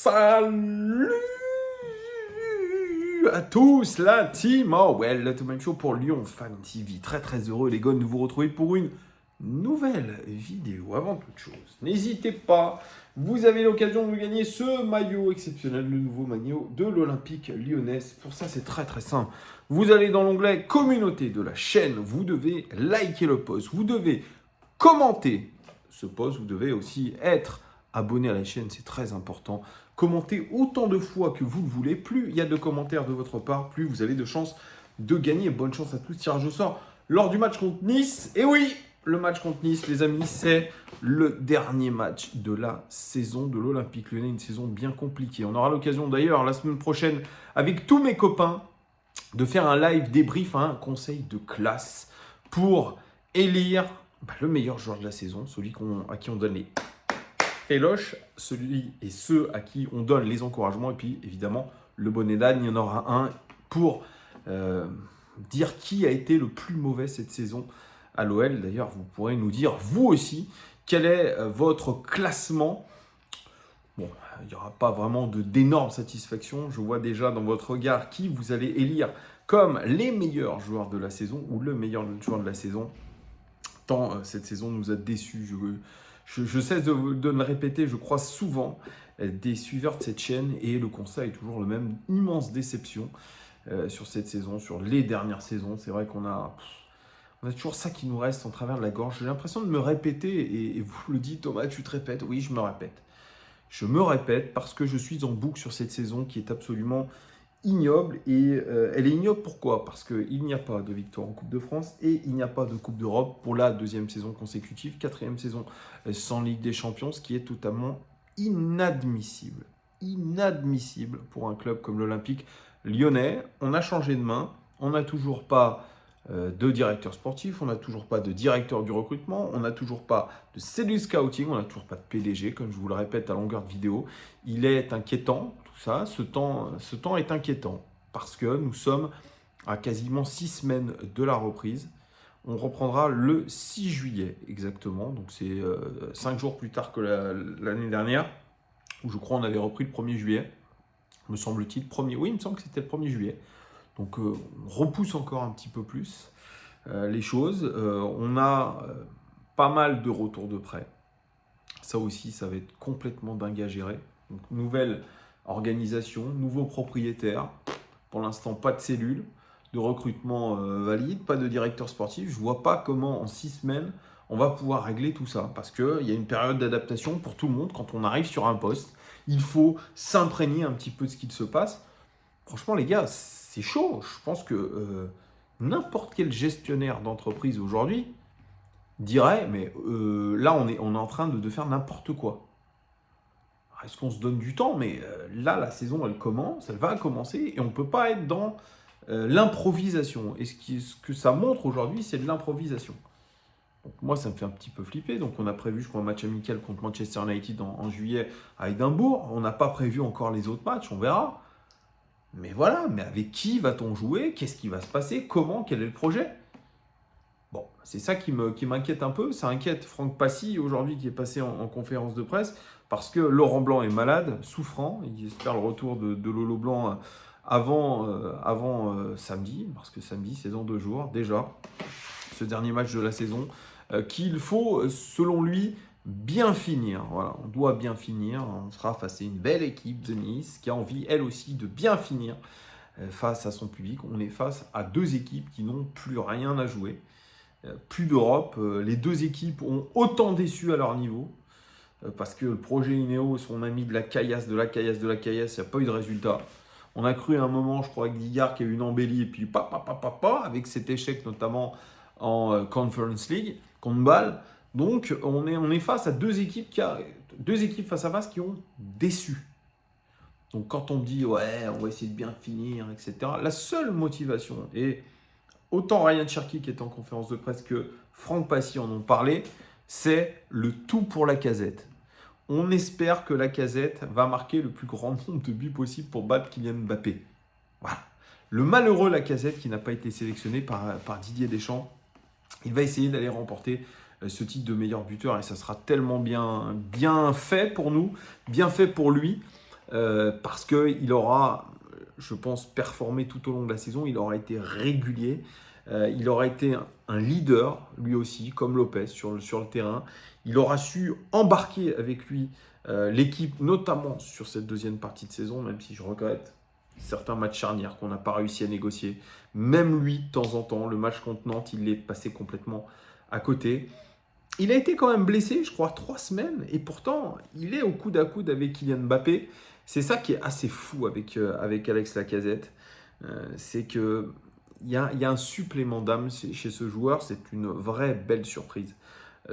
Salut à tous, la team Orwell, le Tom Show pour Lyon Fan TV. Très très heureux les gars de vous retrouver pour une nouvelle vidéo. Avant toute chose, n'hésitez pas, vous avez l'occasion de gagner ce maillot exceptionnel, le nouveau maillot de l'Olympique Lyonnais. Pour ça c'est très très simple. Vous allez dans l'onglet communauté de la chaîne, vous devez liker le post, vous devez commenter ce post, vous devez aussi être abonné à la chaîne, c'est très important. Commentez autant de fois que vous le voulez. Plus il y a de commentaires de votre part, plus vous avez de chances de gagner. Bonne chance à tous. Tirage au sort lors du match contre Nice. Et oui, le match contre Nice, les amis, c'est le dernier match de la saison de l'Olympique Lyonnais. Une saison bien compliquée. On aura l'occasion d'ailleurs la semaine prochaine avec tous mes copains de faire un live débrief, un conseil de classe pour élire le meilleur joueur de la saison, celui à qui on donne les éloges, celui et ceux à qui on donne les encouragements, et puis évidemment le bonnet d'âne, il y en aura un pour dire qui a été le plus mauvais cette saison à l'OL. D'ailleurs, vous pourrez nous dire vous aussi quel est votre classement. Bon, il n'y aura pas vraiment d'énorme satisfaction. Je vois déjà dans votre regard qui vous allez élire comme les meilleurs joueurs de la saison ou le meilleur joueur de la saison. Tant cette saison nous a déçus. Je cesse de le répéter, je crois souvent des suiveurs de cette chaîne et le constat est toujours le même. Immense déception sur cette saison, sur les dernières saisons. C'est vrai qu'on a toujours ça qui nous reste en travers de la gorge. J'ai l'impression de me répéter et vous le dites, Thomas, tu te répètes. Oui, je me répète. Je me répète parce que je suis en boucle sur cette saison qui est absolument ignoble. Et elle est ignoble pourquoi ? Parce qu'il n'y a pas de victoire en Coupe de France et il n'y a pas de Coupe d'Europe pour la deuxième saison consécutive, quatrième saison sans Ligue des Champions, ce qui est totalement inadmissible. Inadmissible pour un club comme l'Olympique Lyonnais. On a changé de main, on n'a toujours pas de directeur sportif, on n'a toujours pas de directeur du recrutement, on n'a toujours pas de cellule scouting, on n'a toujours pas de PDG, comme je vous le répète à longueur de vidéo. Il est inquiétant, tout ça, ce temps est inquiétant, parce que nous sommes à quasiment 6 semaines de la reprise. On reprendra le 6 juillet exactement, donc c'est 5 jours plus tard que l'année dernière, où je crois on avait repris le 1er juillet, me semble-t-il, oui, il me semble que c'était le 1er juillet. Donc on repousse encore un petit peu plus les choses. On a pas mal de retours de prêt. Ça aussi, ça va être complètement dingue à gérer. Donc, nouvelle organisation, nouveau propriétaire. Pour l'instant, pas de cellule de recrutement valide, pas de directeur sportif. Je ne vois pas comment en 6 semaines, on va pouvoir régler tout ça. Parce qu'il y a une période d'adaptation pour tout le monde. Quand on arrive sur un poste, il faut s'imprégner un petit peu de ce qu'il se passe. Franchement, les gars, c'est chaud. Je pense que n'importe quel gestionnaire d'entreprise aujourd'hui dirait, mais là, on est en train de faire n'importe quoi. Est-ce qu'on se donne du temps ? Mais là, la saison, elle va commencer et on ne peut pas être dans l'improvisation. Et ce que ça montre aujourd'hui, c'est de l'improvisation. Donc moi, ça me fait un petit peu flipper. Donc on a prévu, je crois, un match amical contre Manchester United en juillet à Édimbourg. On n'a pas prévu encore les autres matchs, on verra. Mais voilà, mais avec qui va-t-on jouer ? Qu'est-ce qui va se passer ? Comment ? Quel est le projet ? Bon, c'est ça qui m'inquiète un peu. Ça inquiète Franck Passy aujourd'hui qui est passé en conférence de presse parce que Laurent Blanc est malade, souffrant. Il espère le retour de Lolo Blanc avant samedi, parce que samedi c'est dans 2 jours déjà, ce dernier match de la saison, qu'il faut, selon lui, bien finir. Voilà, on doit bien finir. On sera face à une belle équipe de Nice qui a envie, elle aussi, de bien finir face à son public. On est face à 2 équipes qui n'ont plus rien à jouer. Plus d'Europe. Les 2 équipes ont autant déçu à leur niveau. Parce que le projet Ineos, on a mis de la caillasse, il n'y a pas eu de résultat. On a cru à un moment, je crois, que Guigard qui a eu une embellie, et puis avec cet échec notamment en Conference League, contre Bâle. Donc, on est face à 2 équipes face à face qui ont déçu. Donc, quand on dit, ouais, on va essayer de bien finir, etc., la seule motivation, et autant Ryan Cherki qui est en conférence de presse que Franck Passy en ont parlé, c'est le tout pour Lacazette. On espère que Lacazette va marquer le plus grand nombre de buts possible pour battre Kylian Mbappé. Voilà. Le malheureux Lacazette qui n'a pas été sélectionné par Didier Deschamps, il va essayer d'aller remporter ce titre de meilleur buteur et ça sera tellement bien fait pour nous, bien fait pour lui. parce qu'il aura, je pense, performé tout au long de la saison. Il aura été régulier. Il aura été un leader, lui aussi, comme Lopez, sur le terrain. Il aura su embarquer avec lui l'équipe, notamment sur cette deuxième partie de saison, même si je regrette certains matchs charnières qu'on n'a pas réussi à négocier. Même lui, de temps en temps, le match contre Nantes, il est passé complètement à côté. Il a été quand même blessé, je crois, 3 semaines. Et pourtant, il est au coude à coude avec Kylian Mbappé. C'est ça qui est assez fou avec Alex Lacazette. C'est qu'il y a un supplément d'âme chez ce joueur. C'est une vraie belle surprise,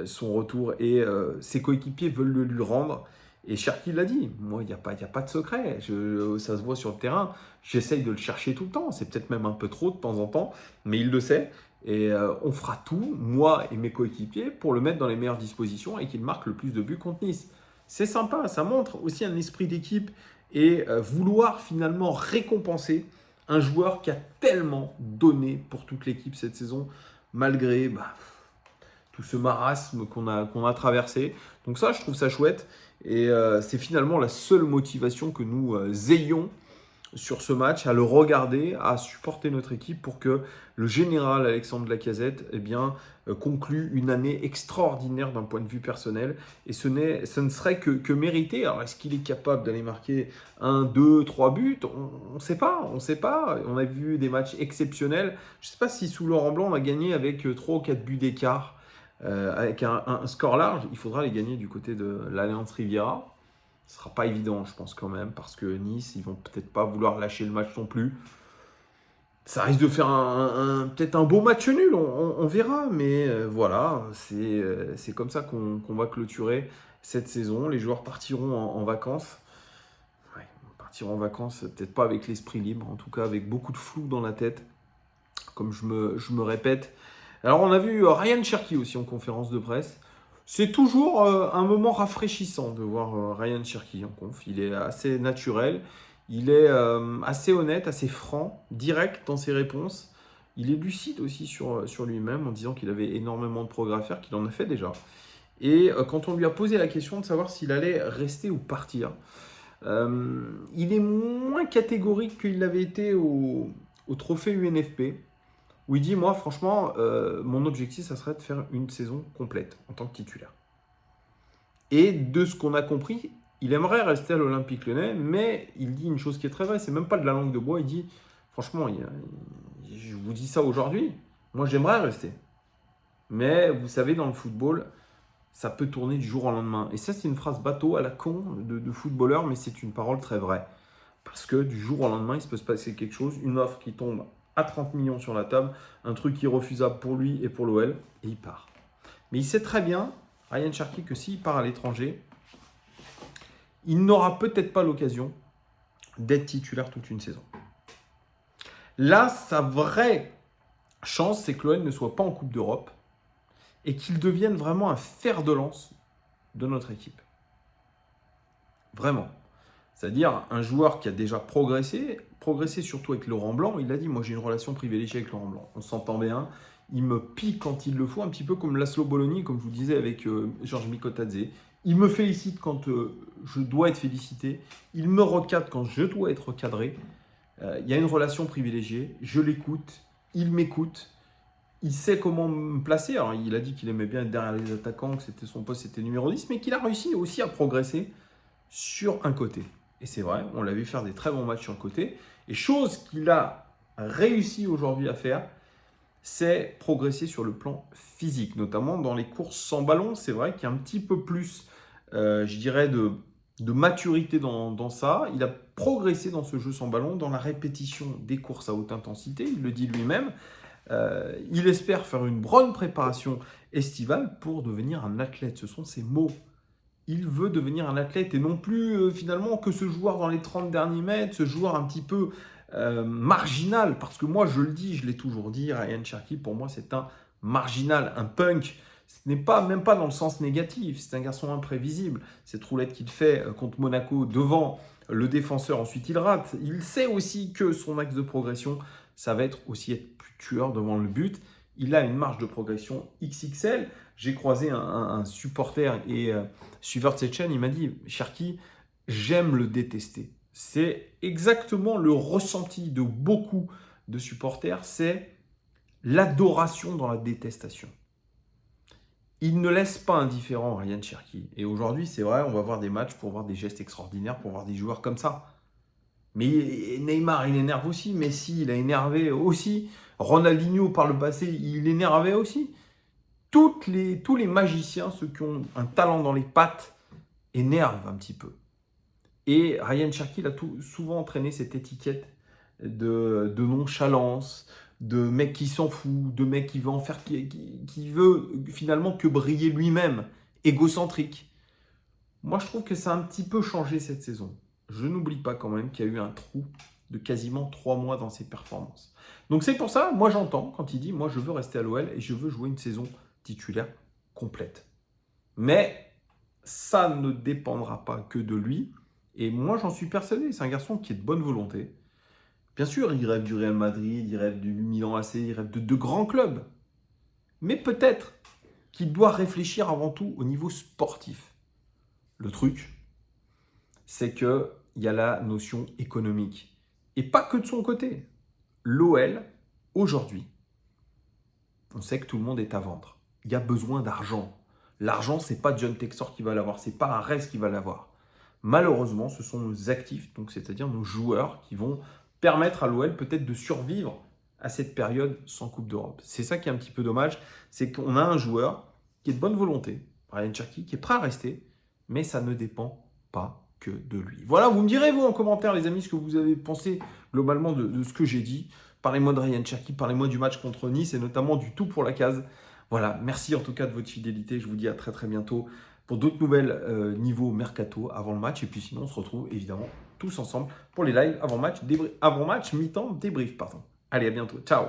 son retour. Et ses coéquipiers veulent le lui rendre. Et Cherki l'a dit, moi, il n'y a pas de secret. Ça se voit sur le terrain. J'essaye de le chercher tout le temps. C'est peut-être même un peu trop de temps en temps, mais il le sait. Et on fera tout, moi et mes coéquipiers, pour le mettre dans les meilleures dispositions et qu'il marque le plus de buts contre Nice. C'est sympa, ça montre aussi un esprit d'équipe et vouloir finalement récompenser un joueur qui a tellement donné pour toute l'équipe cette saison, malgré tout ce marasme qu'on a traversé. Donc ça, je trouve ça chouette. Et c'est finalement la seule motivation que nous ayons sur ce match, à le regarder, à supporter notre équipe pour que le général Alexandre Lacazette conclue une année extraordinaire d'un point de vue personnel. Et ce ne serait que mérité. Alors, est-ce qu'il est capable d'aller marquer 1, 2, 3 buts? On ne sait pas. On a vu des matchs exceptionnels. Je ne sais pas si sous Laurent Blanc, on a gagné avec 3 ou 4 buts d'écart. Avec un score large, il faudra les gagner du côté de l'Alliance Riviera. Ce ne sera pas évident, je pense quand même, parce que Nice, ils vont peut-être pas vouloir lâcher le match non plus. Ça risque de faire peut-être un beau match nul, on verra, mais voilà, c'est comme ça qu'on va clôturer cette saison. Les joueurs partiront en vacances. Ouais, partiront en vacances, peut-être pas avec l'esprit libre, en tout cas avec beaucoup de flou dans la tête, comme je me répète. Alors on a vu Ryan Cherki aussi en conférence de presse. C'est toujours un moment rafraîchissant de voir Ryan Cherki en conf. Il est assez naturel, il est assez honnête, assez franc, direct dans ses réponses. Il est lucide aussi sur lui-même en disant qu'il avait énormément de progrès à faire, qu'il en a fait déjà. Et quand on lui a posé la question de savoir s'il allait rester ou partir, il est moins catégorique qu'il l'avait été au trophée UNFP. Où il dit, moi, franchement, mon objectif, ça serait de faire une saison complète en tant que titulaire. Et de ce qu'on a compris, il aimerait rester à l'Olympique Lyonnais, mais il dit une chose qui est très vraie, c'est même pas de la langue de bois, il dit, franchement, je vous dis ça aujourd'hui, moi, j'aimerais rester. Mais vous savez, dans le football, ça peut tourner du jour au lendemain. Et ça, c'est une phrase bateau à la con de footballeur, mais c'est une parole très vraie. Parce que du jour au lendemain, il peut se passer quelque chose, une offre qui tombe à 30 millions sur la table, un truc irrefusable pour lui et pour l'OL, et il part. Mais il sait très bien, Ryan Cherki, que s'il part à l'étranger, il n'aura peut-être pas l'occasion d'être titulaire toute une saison. Là, sa vraie chance, c'est que l'OL ne soit pas en Coupe d'Europe et qu'il devienne vraiment un fer de lance de notre équipe. Vraiment. C'est-à-dire un joueur qui a déjà progressé surtout avec Laurent Blanc. Il a dit, moi j'ai une relation privilégiée avec Laurent Blanc. On s'entend bien. Il me pique quand il le faut, un petit peu comme Laszlo Bologna, comme je vous disais avec Georges Mikotadze. Il me félicite quand je dois être félicité. Il me recadre quand je dois être recadré. Il y a une relation privilégiée. Je l'écoute. Il m'écoute. Il sait comment me placer. Alors, il a dit qu'il aimait bien être derrière les attaquants, que c'était son poste, c'était numéro 10, mais qu'il a réussi aussi à progresser sur un côté. Et c'est vrai, on l'a vu faire des très bons matchs sur le côté. Et chose qu'il a réussi aujourd'hui à faire, c'est progresser sur le plan physique, notamment dans les courses sans ballon. C'est vrai qu'il y a un petit peu plus, je dirais, de maturité dans ça. Il a progressé dans ce jeu sans ballon, dans la répétition des courses à haute intensité, il le dit lui-même. Il espère faire une bonne préparation estivale pour devenir un athlète. Ce sont ses mots. Il veut devenir un athlète et non plus finalement que ce joueur dans les 30 derniers mètres, ce joueur un petit peu marginal. Parce que moi, je le dis, je l'ai toujours dit, Ryan Cherki, pour moi, c'est un marginal, un punk. Ce n'est même pas dans le sens négatif. C'est un garçon imprévisible. Cette roulette qu'il fait contre Monaco devant le défenseur, ensuite il rate. Il sait aussi que son axe de progression, ça va être aussi être plus tueur devant le but. Il a une marge de progression XXL. J'ai croisé un supporter et suiveur de cette chaîne, il m'a dit, Cherki, j'aime le détester. c'est exactement le ressenti de beaucoup de supporters, c'est l'adoration dans la détestation. Il ne laisse pas indifférent Ryan Cherki. Et aujourd'hui, c'est vrai, on va voir des matchs pour voir des gestes extraordinaires, pour voir des joueurs comme ça. Mais Neymar, il énerve aussi. Messi, il a énervé aussi. Ronaldinho, par le passé, il énervait aussi. Tous les magiciens, ceux qui ont un talent dans les pattes, énervent un petit peu. Et Ryan Cherki a souvent entraîné cette étiquette de nonchalance, de mec qui s'en fout, de mec qui veut en faire, qui veut finalement que briller lui-même, égocentrique. Moi, je trouve que ça a un petit peu changé cette saison. Je n'oublie pas quand même qu'il y a eu un trou de quasiment 3 mois dans ses performances. Donc c'est pour ça, moi j'entends quand il dit, moi je veux rester à l'OL et je veux jouer une saison titulaire complète. Mais ça ne dépendra pas que de lui. Et moi j'en suis persuadé, c'est un garçon qui est de bonne volonté. Bien sûr, il rêve du Real Madrid, il rêve du Milan AC, il rêve de grands clubs. Mais peut-être qu'il doit réfléchir avant tout au niveau sportif. Le truc, c'est qu'il y a la notion économique. Et pas que de son côté. L'OL, aujourd'hui, on sait que tout le monde est à vendre. Il y a besoin d'argent. L'argent, ce n'est pas John Textor qui va l'avoir, ce n'est pas un reste qui va l'avoir. Malheureusement, ce sont nos actifs, donc c'est-à-dire nos joueurs, qui vont permettre à l'OL peut-être de survivre à cette période sans Coupe d'Europe. C'est ça qui est un petit peu dommage, c'est qu'on a un joueur qui est de bonne volonté, Ryan Cherki, qui est prêt à rester, mais ça ne dépend pas que de lui. Voilà, vous me direz, vous, en commentaire, les amis, ce que vous avez pensé globalement de ce que j'ai dit. Parlez-moi de Ryan Cherki, parlez-moi du match contre Nice et notamment du tout pour la case. Voilà, merci en tout cas de votre fidélité. Je vous dis à très très bientôt pour d'autres nouvelles niveau mercato avant le match. Et puis sinon, on se retrouve évidemment tous ensemble pour les lives avant match, mi-temps, débrief, pardon. Allez, à bientôt. Ciao.